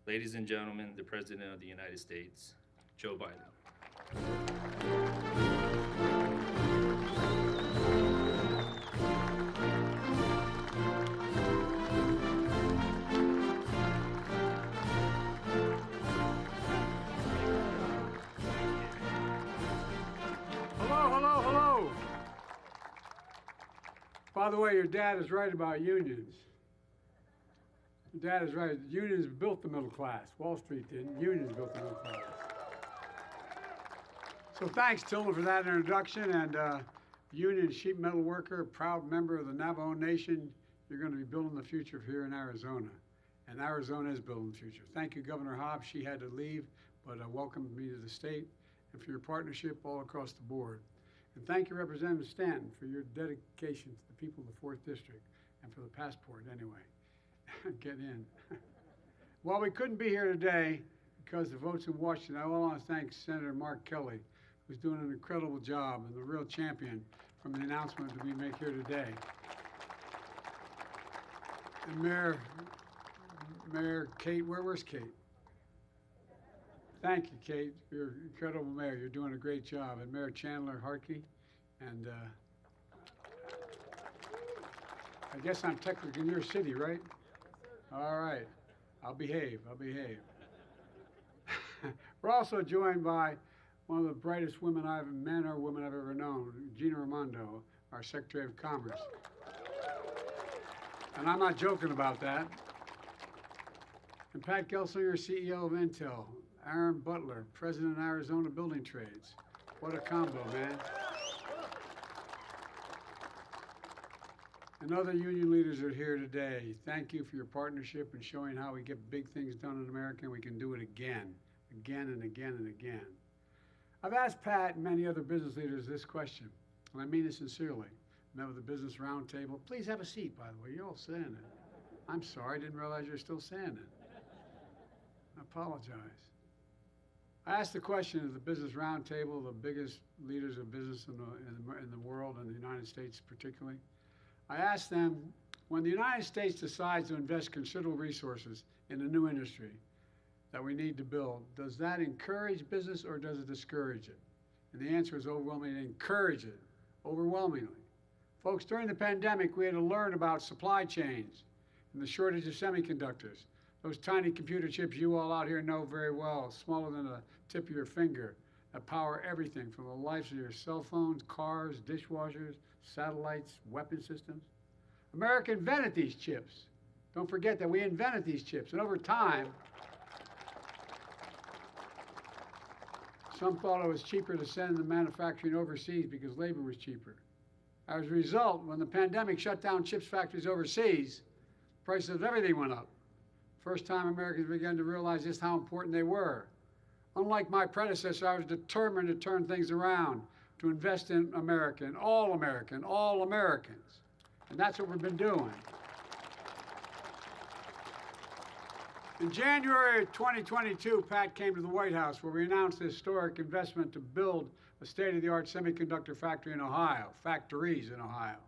Ladies and gentlemen, the President of the United States, Joe Biden. Hello, hello, hello. By the way, your dad is right about unions. Your dad is right. Unions built the middle class. Wall Street didn't. Unions built the middle class. So thanks, Tillman, for that introduction. And union sheet metal worker, proud member of the Navajo Nation, you're going to be building the future here in Arizona. And Arizona is building the future. Thank you, Governor Hobbs. She had to leave, but welcomed me to the state and for your partnership all across the board. And thank you, Representative Stanton, for your dedication to the people of the 4th District and for the passport anyway. Get in. Well, we couldn't be here today because the votes in Washington. I want to thank Senator Mark Kelly, who's doing an incredible job and the real champion from the announcement that we make here today. And Mayor Kate, where's Kate? Thank you, Kate. You're an incredible mayor. You're doing a great job. And Mayor Chandler Harkey. And I guess I'm technically in your city, right? All right. I'll behave. We're also joined by one of the brightest men or women I've ever known, Gina Raimondo, our Secretary of Commerce. And I'm not joking about that. And Pat Gelsinger, CEO of Intel. Aaron Butler, President of Arizona Building Trades. What a combo, man. And other union leaders are here today. Thank you for your partnership and showing how we get big things done in America, and we can do it again and again. I've asked Pat and many other business leaders this question, and I mean it sincerely. Met with the Business Roundtable. Please have a seat, by the way. You're all standing. I'm sorry, I didn't realize you're still standing. I apologize. I asked the question of the Business Roundtable, the biggest leaders of business in the world, and the United States particularly. I asked them, when the United States decides to invest considerable resources in a new industry that we need to build, does that encourage business or does it discourage it? And the answer is overwhelmingly encourage it, overwhelmingly. Folks, during the pandemic, we had to learn about supply chains and the shortage of semiconductors. Those tiny computer chips you all out here know very well, smaller than the tip of your finger, that power everything from the lives of your cell phones, cars, dishwashers, satellites, weapon systems. America invented these chips. Don't forget that we invented these chips. And over time, some thought it was cheaper to send the manufacturing overseas because labor was cheaper. As a result, when the pandemic shut down chips factories overseas, prices of everything went up. First time Americans began to realize just how important they were. Unlike my predecessor, I was determined to turn things around, to invest in America, in all Americans. And that's what we've been doing. In January of 2022, Pat came to the White House where we announced a historic investment to build a state-of-the-art semiconductor factory in Ohio, factories in Ohio.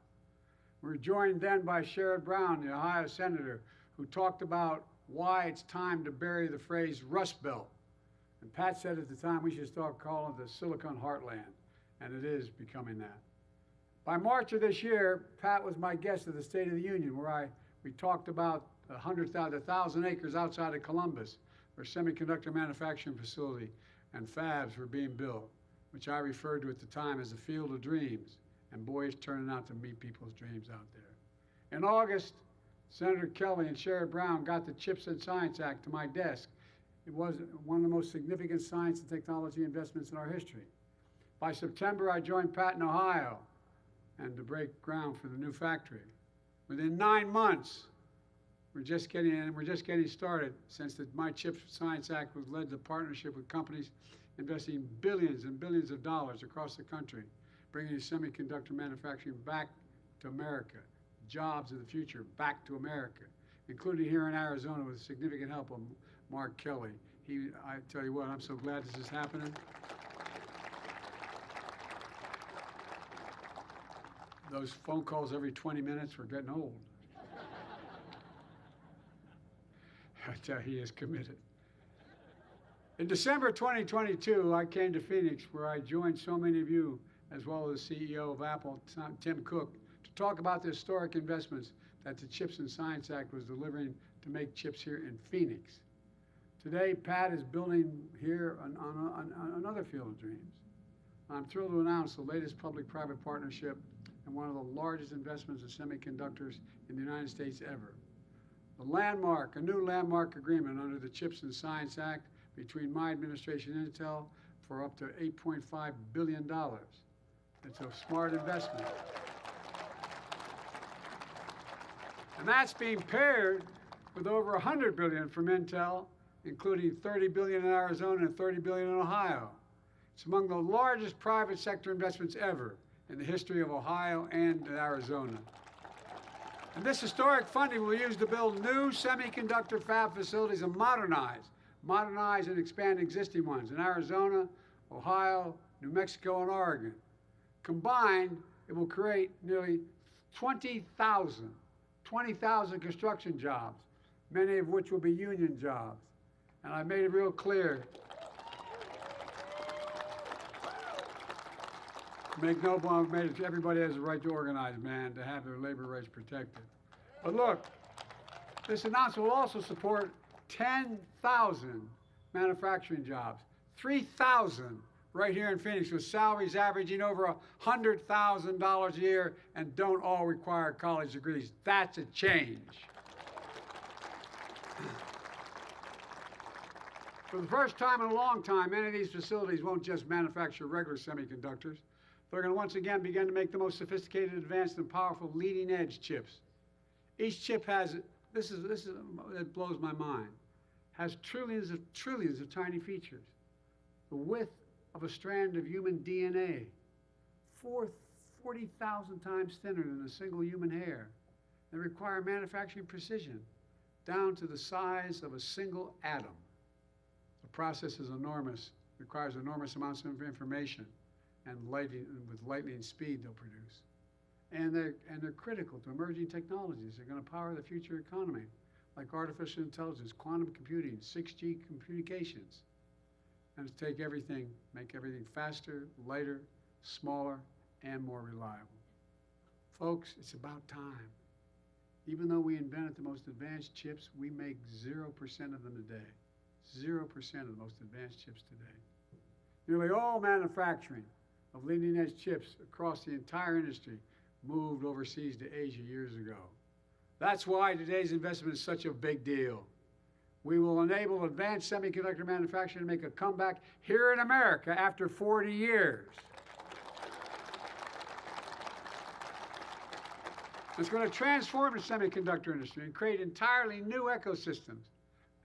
We were joined then by Sherrod Brown, the Ohio senator, who talked about why it's time to bury the phrase Rust Belt. And Pat said at the time we should start calling it the Silicon Heartland, and it is becoming that. By March of this year, Pat was my guest at the State of the Union, where we talked about 1,000 acres outside of Columbus, where semiconductor manufacturing facility and fabs were being built, which I referred to at the time as the field of dreams. And boy, it's turning out to meet people's dreams out there. In August, Senator Kelly and Sherrod Brown got the CHIPS and Science Act to my desk. It was one of the most significant science and technology investments in our history. By September, I joined Pat in Ohio and to break ground for the new factory. Within 9 months, we're just getting started since my CHIPS Science Act was led to partnership with companies investing billions and billions of dollars across the country, bringing semiconductor manufacturing back to America, jobs of the future back to America, including here in Arizona with significant help of Mark Kelly. I tell you what, I'm so glad this is happening. Those phone calls every 20 minutes were getting old. I tell you, he is committed. In December 2022, I came to Phoenix, where I joined so many of you, as well as the CEO of Apple, Tim Cook, to talk about the historic investments that the CHIPS and Science Act was delivering to make chips here in Phoenix. Today, Pat is building here on another field of dreams. I'm thrilled to announce the latest public-private partnership and one of the largest investments in semiconductors in the United States ever. A new landmark agreement under the CHIPS and Science Act between my administration and Intel for up to $8.5 billion. It's a smart investment. And that's being paired with over $100 billion from Intel, including $30 billion in Arizona and $30 billion in Ohio. It's among the largest private sector investments ever in the history of Ohio and Arizona. And this historic funding will be used to build new semiconductor fab facilities and modernize and expand existing ones in Arizona, Ohio, New Mexico, and Oregon. Combined, it will create nearly 20,000 construction jobs, many of which will be union jobs. And I made it real clear, everybody has the right to organize, man, to have their labor rights protected. But look, this announcement will also support 10,000 manufacturing jobs, 3,000 right here in Phoenix, with salaries averaging over $100,000 a year and don't all require college degrees. That's a change. For the first time in a long time, many of these facilities won't just manufacture regular semiconductors. They're going to once again begin to make the most sophisticated, advanced, and powerful leading-edge chips. Each chip has, it blows my mind, has trillions of tiny features. The width of a strand of human DNA, 40,000 times thinner than a single human hair. They require manufacturing precision, down to the size of a single atom. The process is enormous, requires enormous amounts of information, and with lightning speed they'll produce. And they're critical to emerging technologies. They're going to power the future economy, like artificial intelligence, quantum computing, 6G communications. And to make everything faster, lighter, smaller, and more reliable. Folks, it's about time. Even though we invented the most advanced chips, we make 0% of them today. 0% of the most advanced chips today. Nearly all manufacturing of leading-edge chips across the entire industry moved overseas to Asia years ago. That's why today's investment is such a big deal. We will enable advanced semiconductor manufacturing to make a comeback here in America after 40 years. It's going to transform the semiconductor industry and create entirely new ecosystems,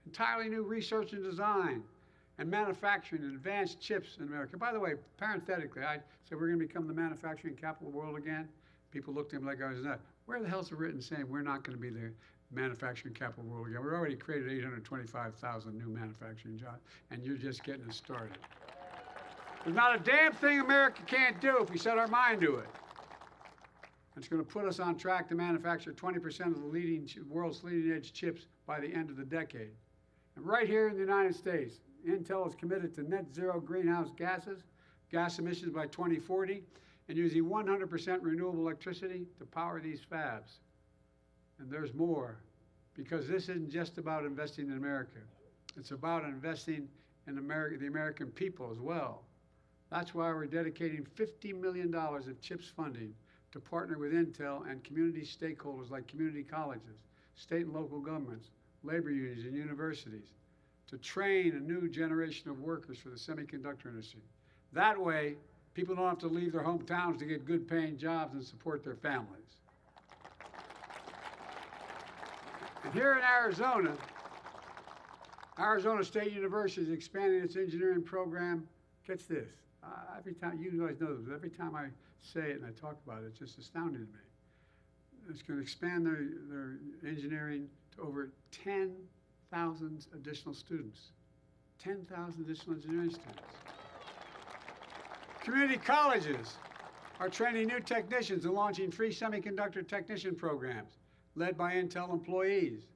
entirely new research and design, and manufacturing and advanced chips in America. By the way, parenthetically, I said we're going to become the manufacturing capital of the world again. People looked at me like I was nuts. Where the hell's it written saying we're not going to be the manufacturing capital of the world again? We've already created 825,000 new manufacturing jobs, and you're just getting us started. There's not a damn thing America can't do if we set our mind to it. It's going to put us on track to manufacture 20% of the world's leading-edge chips by the end of the decade. And right here in the United States, Intel is committed to net zero greenhouse gas emissions by 2040, and using 100% renewable electricity to power these fabs. And there's more, because this isn't just about investing in America. It's about investing in the American people as well. That's why we're dedicating $50 million of CHIPS funding to partner with Intel and community stakeholders like community colleges, state and local governments, labor unions, and universities to train a new generation of workers for the semiconductor industry. That way, people don't have to leave their hometowns to get good paying jobs and support their families. And here in Arizona State University is expanding its engineering program. Gets this, every time, you guys know this, every time I say it and I talk about it, it's just astounding to me. It's going to expand their engineering to over 10,000 additional students. 10,000 additional engineering students. Community colleges are training new technicians and launching free semiconductor technician programs led by Intel employees.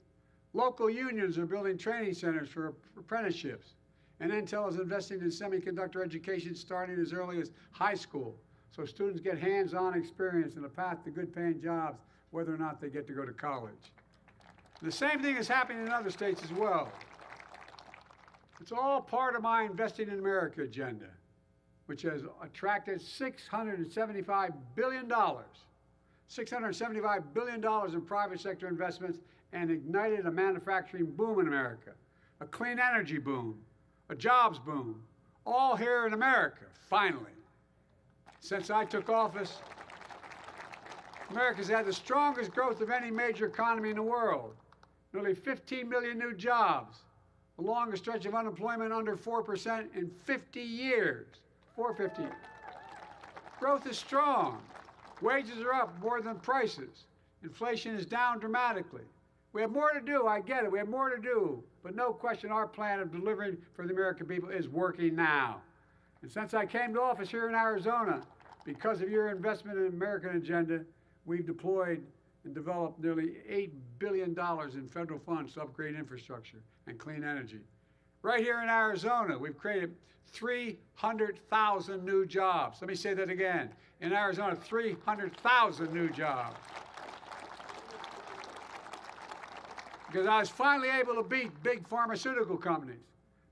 Local unions are building training centers for apprenticeships. And Intel is investing in semiconductor education starting as early as high school, so students get hands-on experience and a path to good-paying jobs, whether or not they get to go to college. The same thing is happening in other states as well. It's all part of my Investing in America agenda, which has attracted $675 billion. $675 billion in private sector investments and ignited a manufacturing boom in America, a clean energy boom, a jobs boom, all here in America, finally. Since I took office, America's had the strongest growth of any major economy in the world. Nearly 15 million new jobs, the longest stretch of unemployment under 4% in 50 years. 450. Growth is strong. Wages are up more than prices. Inflation is down dramatically. We have more to do, I get it, we have more to do, but no question our plan of delivering for the American people is working now. And since I came to office here in Arizona, because of your investment in the American agenda, we've deployed and developed nearly $8 billion in federal funds to upgrade infrastructure and clean energy. Right here in Arizona, we've created 300,000 new jobs. Let me say that again. In Arizona, 300,000 new jobs. Because I was finally able to beat big pharmaceutical companies.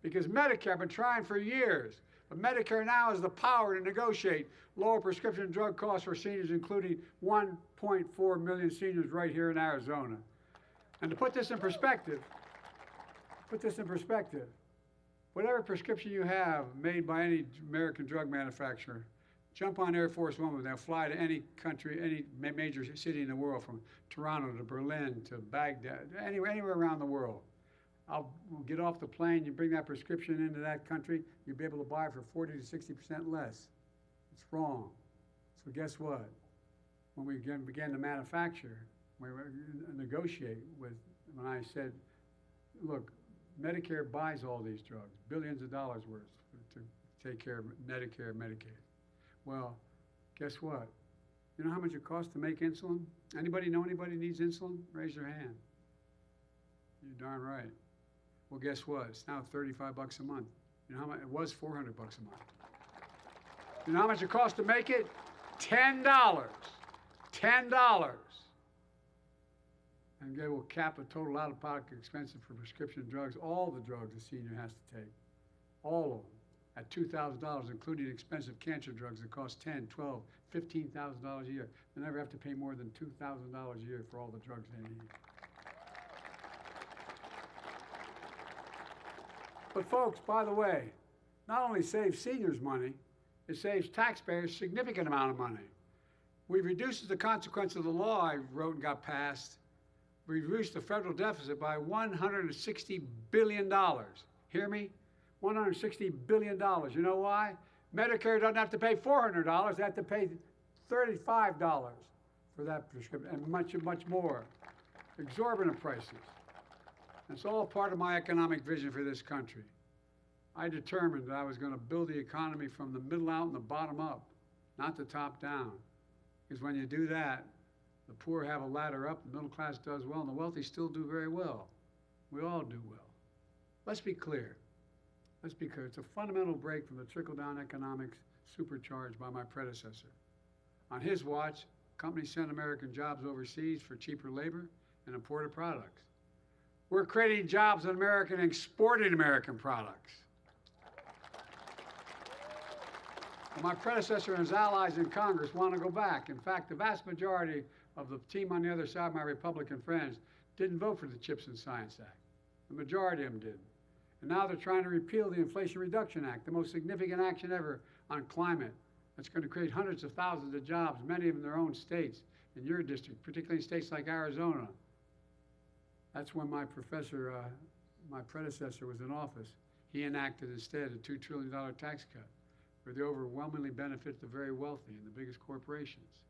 Because Medicare, I've been trying for years, but Medicare now has the power to negotiate lower prescription drug costs for seniors, including 1.4 million seniors right here in Arizona. And to put this in perspective, whatever prescription you have made by any American drug manufacturer, jump on Air Force One, they'll fly to any country, any major city in the world, from Toronto to Berlin to Baghdad, anywhere around the world. We'll get off the plane, you bring that prescription into that country, you'll be able to buy it for 40 to 60% less. It's wrong. So guess what? When we began to manufacture, we negotiate with, when I said, look, Medicare buys all these drugs, billions of dollars worth to take care of Medicare and Medicaid. Well, guess what? You know how much it costs to make insulin? Anybody know anybody needs insulin? Raise your hand. You're darn right. Well, guess what? It's now $35 a month. You know how much? It was $400 a month. You know how much it costs to make it? $10. $10. And they will cap a total out-of-pocket expense for prescription drugs, all the drugs a senior has to take, all of them, at $2,000, including expensive cancer drugs that cost $10,000, $12,000, $15,000 a year. They never have to pay more than $2,000 a year for all the drugs they need. But folks, by the way, not only saves seniors money, it saves taxpayers a significant amount of money. We've reduced the consequence of the law I wrote and got passed. We reduced the federal deficit by $160 billion. Hear me? $160 billion. You know why? Medicare doesn't have to pay $400. They have to pay $35 for that prescription, and much, much more. Exorbitant prices. It's all part of my economic vision for this country. I determined that I was going to build the economy from the middle out and the bottom up, not the top down. Because when you do that, the poor have a ladder up, the middle class does well, and the wealthy still do very well. We all do well. Let's be clear. Let's be clear. It's a fundamental break from the trickle-down economics supercharged by my predecessor. On his watch, companies sent American jobs overseas for cheaper labor and imported products. We're creating jobs in America and exporting American products. Well, my predecessor and his allies in Congress want to go back. In fact, the vast majority of the team on the other side, my Republican friends, didn't vote for the CHIPS and Science Act. The majority of them did. And now they're trying to repeal the Inflation Reduction Act, the most significant action ever on climate. That's going to create hundreds of thousands of jobs, many of them in their own states, in your district, particularly in states like Arizona. That's when my predecessor was in office. He enacted instead a $2 trillion tax cut, where they overwhelmingly benefit the very wealthy and the biggest corporations.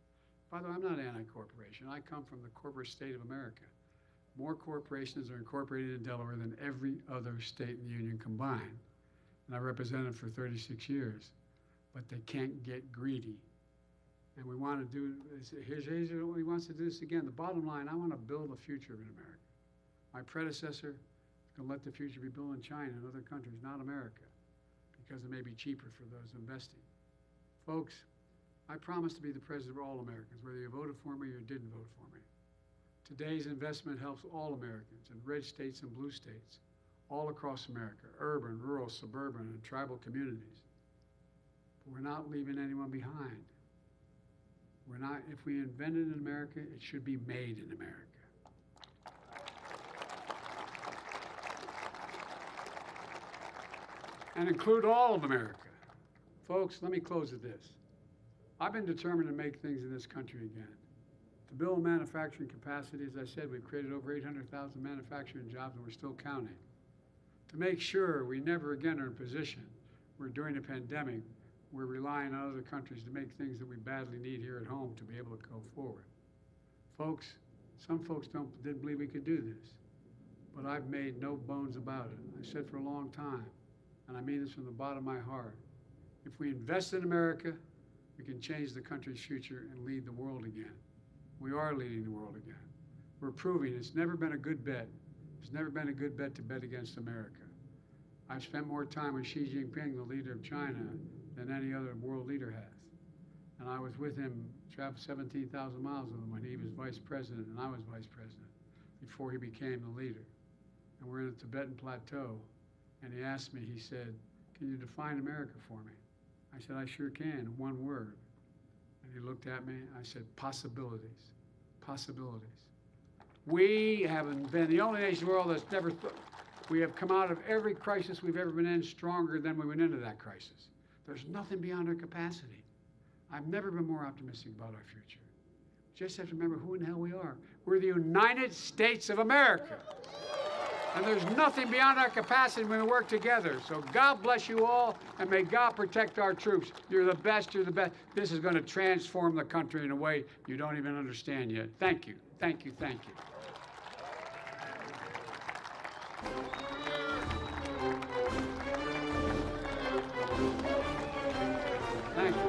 By the way, I'm not anti-corporation. I come from the corporate state of America. More corporations are incorporated in Delaware than every other state in the union combined. And I represented for 36 years. But they can't get greedy. And we want to do, here's what he wants to do this again. The bottom line, I want to build a future in America. My predecessor is going to let the future be built in China and other countries, not America, because it may be cheaper for those investing. Folks, I promise to be the president of all Americans, whether you voted for me or didn't vote for me. Today's investment helps all Americans in red states and blue states, all across America, urban, rural, suburban, and tribal communities. But we're not leaving anyone behind. We're not, if we invent it in America, it should be made in America. And include all of America. Folks, let me close with this. I've been determined to make things in this country again. To build manufacturing capacity, as I said, we've created over 800,000 manufacturing jobs, and we're still counting. To make sure we never again are in a position where during the pandemic, we're relying on other countries to make things that we badly need here at home to be able to go forward. Folks, some folks didn't believe we could do this, but I've made no bones about it. I said for a long time, and I mean this from the bottom of my heart, if we invest in America, we can change the country's future and lead the world again. We are leading the world again. We're proving it's never been a good bet. It's never been a good bet to bet against America. I've spent more time with Xi Jinping, the leader of China, than any other world leader has. And I was with him, traveled 17,000 miles with him when he was vice president and I was vice president, before he became the leader. And we're in the Tibetan Plateau, and he asked me, he said, "Can you define America for me?" I said, "I sure can, in one word." And he looked at me, I said, "Possibilities, possibilities." We haven't been the only nation in the world that's never, we have come out of every crisis we've ever been in stronger than we went into that crisis. There's nothing beyond our capacity. I've never been more optimistic about our future. Just have to remember who in the hell we are. We're the United States of America. And there's nothing beyond our capacity when we work together. So God bless you all, and may God protect our troops. You're the best, you're the best. This is going to transform the country in a way you don't even understand yet. Thank you, thank you, thank you. Thank you.